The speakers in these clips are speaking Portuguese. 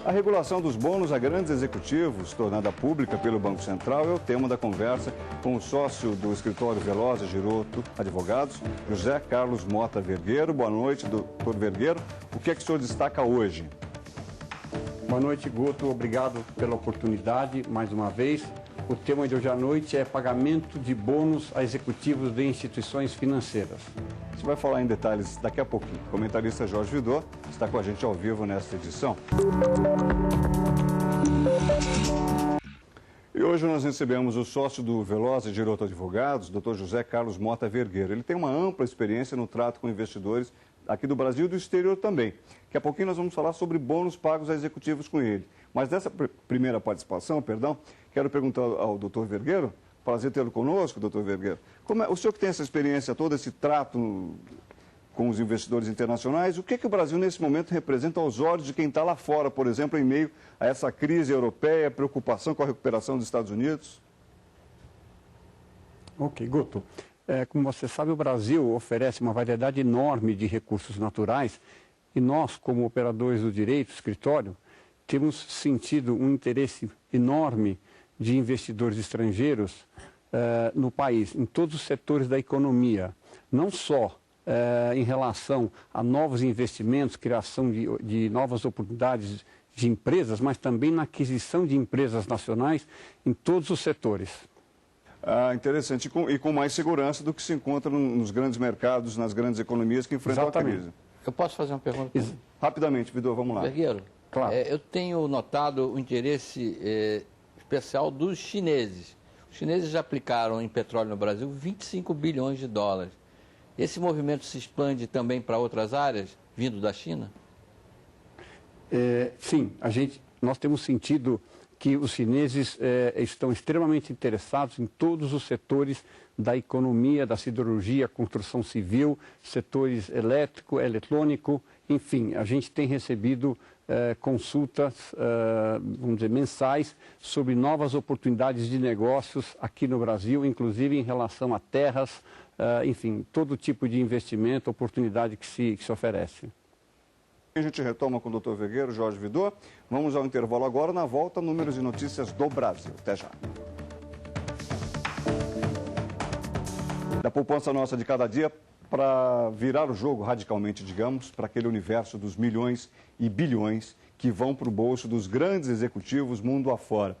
A regulação dos bônus a grandes executivos, tornada pública pelo Banco Central, é o tema da conversa com o sócio do escritório Velosa Giroto Advogados, José Carlos Mota Vergueiro. Boa noite, doutor Vergueiro. O que é que o senhor destaca hoje? Boa noite, Guto. Obrigado pela oportunidade, mais uma vez. O tema de hoje à noite é pagamento de bônus a executivos de instituições financeiras. Você vai falar em detalhes daqui a pouquinho. O comentarista Jorge Vidot está com a gente ao vivo nesta edição. E hoje nós recebemos o sócio do Velosa Giroto Advogados, Dr. José Carlos Mota Vergueiro. Ele tem uma ampla experiência no trato com investidores aqui do Brasil e do exterior também. Daqui a pouquinho nós vamos falar sobre bônus pagos a executivos com ele. Mas nessa primeira participação, quero perguntar ao doutor Vergueiro, prazer tê-lo conosco, doutor Vergueiro. O senhor que tem essa experiência toda, esse trato com os investidores internacionais, o que o Brasil nesse momento representa aos olhos de quem está lá fora, por exemplo, em meio a essa crise europeia, preocupação com a recuperação dos Estados Unidos? Ok, Guto. Como você sabe, o Brasil oferece uma variedade enorme de recursos naturais e nós, como operadores do direito, escritório, temos sentido um interesse enorme de investidores estrangeiros no país, em todos os setores da economia, não só em relação a novos investimentos, criação de novas oportunidades de empresas, mas também na aquisição de empresas nacionais em todos os setores. Interessante. E com mais segurança do que se encontra nos grandes mercados, nas grandes economias que enfrentam a crise. Eu posso fazer uma pergunta? Rapidamente, Vidor, vamos lá. Vergueiro, claro. Eu tenho notado o interesse especial dos chineses. Os chineses já aplicaram em petróleo no Brasil 25 bilhões de dólares. Esse movimento se expande também para outras áreas, vindo da China? Sim, nós temos sentido que os chineses estão extremamente interessados em todos os setores da economia, da siderurgia, construção civil, setores elétrico, eletrônico, enfim, a gente tem recebido consultas, vamos dizer, mensais sobre novas oportunidades de negócios aqui no Brasil, inclusive em relação a terras, enfim, todo tipo de investimento, oportunidade que se oferece. A gente retoma com o doutor Vergueiro, Jorge Vidot. Vamos ao intervalo agora. Na volta, números de notícias do Brasil. Até já. Da poupança nossa de cada dia, para virar o jogo radicalmente, digamos, para aquele universo dos milhões e bilhões que vão para o bolso dos grandes executivos mundo afora.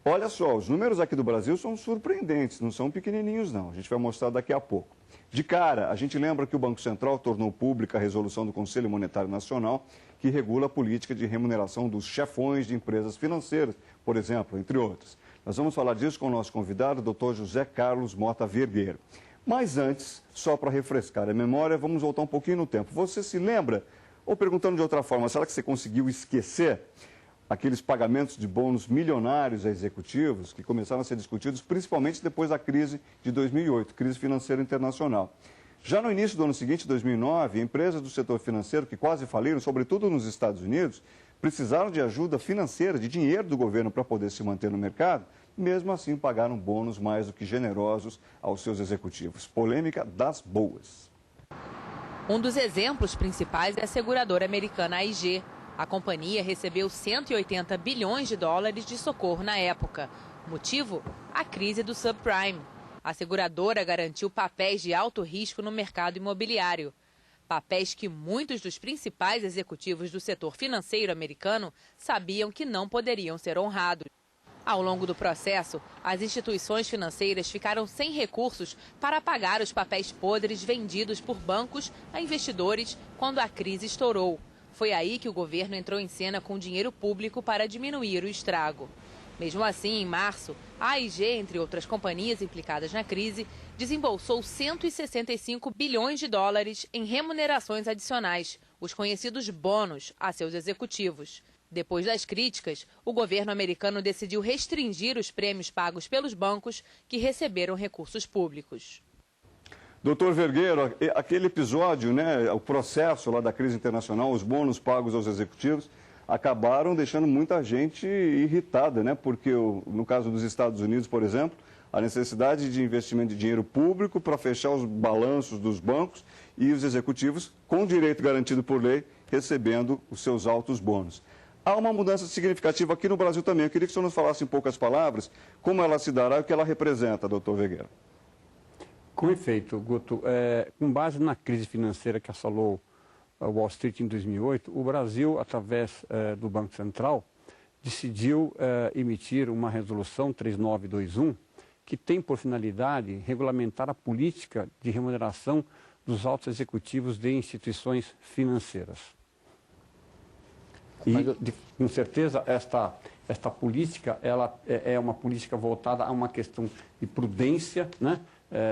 Olha só, os números aqui do Brasil são surpreendentes, não são pequenininhos não. A gente vai mostrar daqui a pouco. De cara, a gente lembra que o Banco Central tornou pública a resolução do Conselho Monetário Nacional que regula a política de remuneração dos chefões de empresas financeiras, por exemplo, entre outras. Nós vamos falar disso com o nosso convidado, o Dr. José Carlos Mota Vergueiro. Mas antes, só para refrescar a memória, vamos voltar um pouquinho no tempo. Você se lembra, ou perguntando de outra forma, será que você conseguiu esquecer aqueles pagamentos de bônus milionários a executivos que começaram a ser discutidos principalmente depois da crise de 2008, crise financeira internacional? Já no início do ano seguinte, 2009, empresas do setor financeiro que quase faliram, sobretudo nos Estados Unidos, precisaram de ajuda financeira, de dinheiro do governo para poder se manter no mercado. Mesmo assim, pagaram bônus mais do que generosos aos seus executivos. Polêmica das boas. Um dos exemplos principais é a seguradora americana AIG. A companhia recebeu 180 bilhões de dólares de socorro na época. Motivo? A crise do subprime. A seguradora garantiu papéis de alto risco no mercado imobiliário. Papéis que muitos dos principais executivos do setor financeiro americano sabiam que não poderiam ser honrados. Ao longo do processo, as instituições financeiras ficaram sem recursos para pagar os papéis podres vendidos por bancos a investidores quando a crise estourou. Foi aí que o governo entrou em cena com dinheiro público para diminuir o estrago. Mesmo assim, em março, a AIG, entre outras companhias implicadas na crise, desembolsou 165 bilhões de dólares em remunerações adicionais, os conhecidos bônus, a seus executivos. Depois das críticas, o governo americano decidiu restringir os prêmios pagos pelos bancos que receberam recursos públicos. Doutor Vergueiro, aquele episódio, o processo lá da crise internacional, os bônus pagos aos executivos, acabaram deixando muita gente irritada, porque no caso dos Estados Unidos, por exemplo, a necessidade de investimento de dinheiro público para fechar os balanços dos bancos e os executivos, com direito garantido por lei, recebendo os seus altos bônus. há uma mudança significativa aqui no Brasil também. Eu queria que o senhor nos falasse em poucas palavras como ela se dará e o que ela representa, doutor Vergueiro. Com efeito, Guto, com base na crise financeira que assolou Wall Street em 2008, o Brasil, através do Banco Central, decidiu emitir uma resolução 3921, que tem por finalidade regulamentar a política de remuneração dos altos executivos de instituições financeiras. E, com certeza, esta política ela é uma política voltada a uma questão de prudência, né,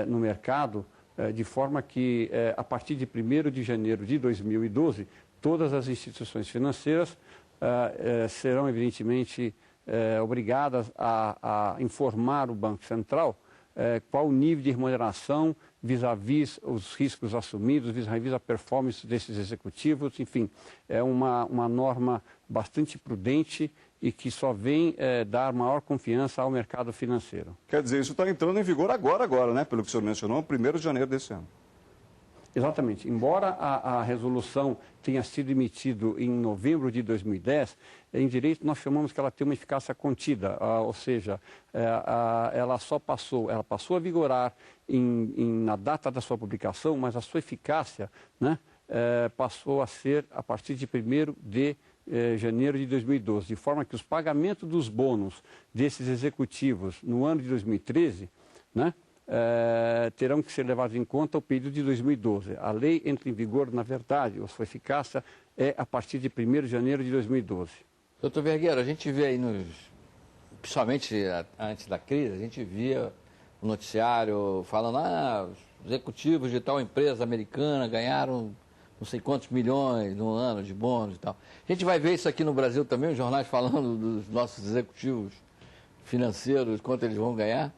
no mercado, de forma que, a partir de 1º de janeiro de 2012, todas as instituições financeiras serão, evidentemente, obrigadas a informar o Banco Central qual o nível de remuneração vis-à-vis os riscos assumidos, vis-à-vis a performance desses executivos. Enfim, é uma norma bastante prudente e que só vem dar maior confiança ao mercado financeiro. Quer dizer, isso está entrando em vigor agora, né? Pelo que o senhor mencionou, 1º de janeiro desse ano. Exatamente. Embora a resolução tenha sido emitida em novembro de 2010, em direito nós chamamos que ela tem uma eficácia contida, ou seja, ela passou a vigorar na data da sua publicação, mas a sua eficácia, né, passou a ser a partir de 1º de janeiro de 2012, de forma que os pagamentos dos bônus desses executivos no ano de 2013, né, terão que ser levados em conta o período de 2012. A lei entra em vigor, na verdade, a sua eficácia é a partir de 1º de janeiro de 2012. Doutor Vergueiro, a gente vê aí, principalmente antes da crise, a gente via o noticiário falando, os executivos de tal empresa americana ganharam não sei quantos milhões no ano de bônus e tal. A gente vai ver isso aqui no Brasil também, os jornais falando dos nossos executivos financeiros, quanto eles vão ganhar?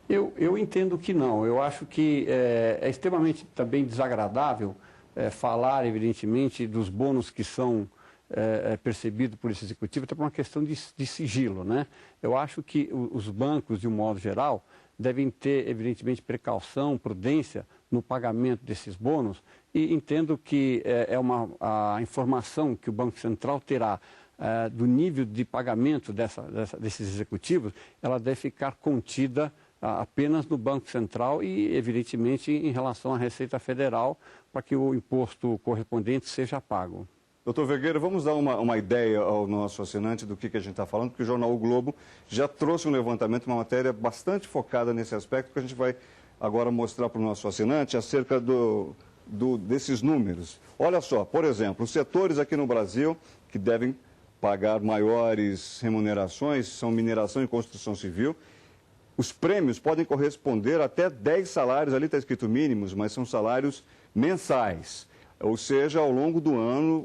Eu entendo que não. Eu acho que é extremamente também desagradável falar, evidentemente, dos bônus que são percebidos por esse executivo, até por uma questão de sigilo, né? Eu acho que os bancos, de um modo geral, devem ter, evidentemente, precaução, prudência no pagamento desses bônus e entendo que a informação que o Banco Central terá do nível de pagamento desses executivos, ela deve ficar contida apenas no Banco Central e, evidentemente, em relação à Receita Federal, para que o imposto correspondente seja pago. Doutor Vergueiro, vamos dar uma ideia ao nosso assinante do que a gente está falando, porque o jornal O Globo já trouxe um levantamento, uma matéria bastante focada nesse aspecto, que a gente vai agora mostrar para o nosso assinante acerca desses números. Olha só, por exemplo, os setores aqui no Brasil que devem pagar maiores remunerações são mineração e construção civil. Os prêmios podem corresponder até 10 salários, ali está escrito mínimos, mas são salários mensais. Ou seja, ao longo do ano,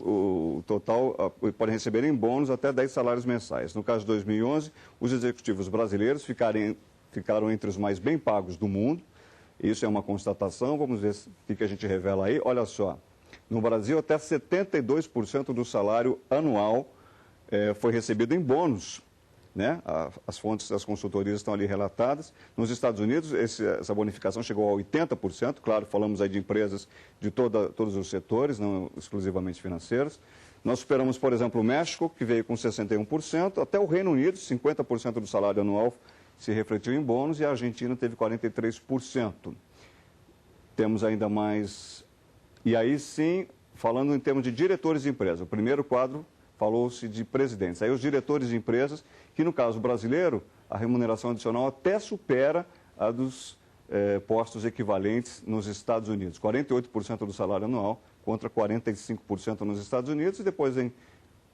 o total podem receber em bônus até 10 salários mensais. No caso de 2011, os executivos brasileiros ficaram entre os mais bem pagos do mundo. Isso é uma constatação, vamos ver o que a gente revela aí. Olha só, no Brasil até 72% do salário anual foi recebido em bônus. Né? As fontes das consultorias estão ali relatadas. Nos Estados Unidos, essa bonificação chegou a 80%. Claro, falamos aí de empresas de todos os setores, não exclusivamente financeiros. Nós superamos, por exemplo, o México, que veio com 61%. Até o Reino Unido, 50% do salário anual se refletiu em bônus. E a Argentina teve 43%. Temos ainda mais... E aí sim, falando em termos de diretores de empresa. O primeiro quadro falou-se de presidentes. Aí os diretores de empresas, que no caso brasileiro, a remuneração adicional até supera a dos postos equivalentes nos Estados Unidos. 48% do salário anual contra 45% nos Estados Unidos. E depois em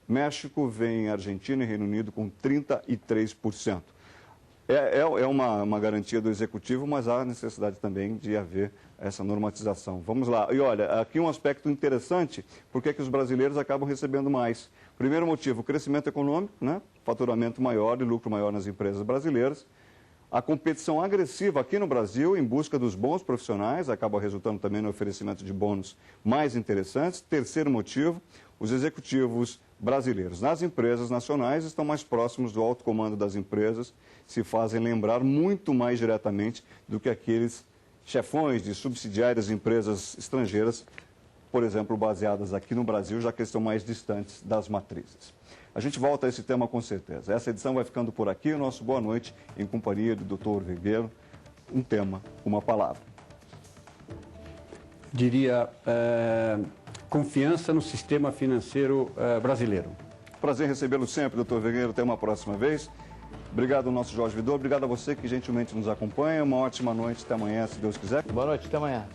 México, vem Argentina e Reino Unido com 33%. É uma garantia do executivo, mas há necessidade também de haver essa normatização. Vamos lá. E olha, aqui um aspecto interessante, por que os brasileiros acabam recebendo mais? Primeiro motivo, crescimento econômico, né? Faturamento maior e lucro maior nas empresas brasileiras. A competição agressiva aqui no Brasil, em busca dos bons profissionais, acaba resultando também no oferecimento de bônus mais interessantes. Terceiro motivo, os executivos brasileiros nas empresas nacionais estão mais próximos do alto comando das empresas, se fazem lembrar muito mais diretamente do que aqueles chefões de subsidiárias empresas estrangeiras por exemplo, baseadas aqui no Brasil, já que estão mais distantes das matrizes. A gente volta a esse tema com certeza. Essa edição vai ficando por aqui. O nosso boa noite em companhia do Dr. Vergueiro. Um tema, uma palavra. Diria confiança no sistema financeiro brasileiro. Prazer recebê-lo sempre, Dr. Vergueiro. Até uma próxima vez. Obrigado ao nosso Jorge Vidor. Obrigado a você que gentilmente nos acompanha. Uma ótima noite. Até amanhã, se Deus quiser. Boa noite. Até amanhã.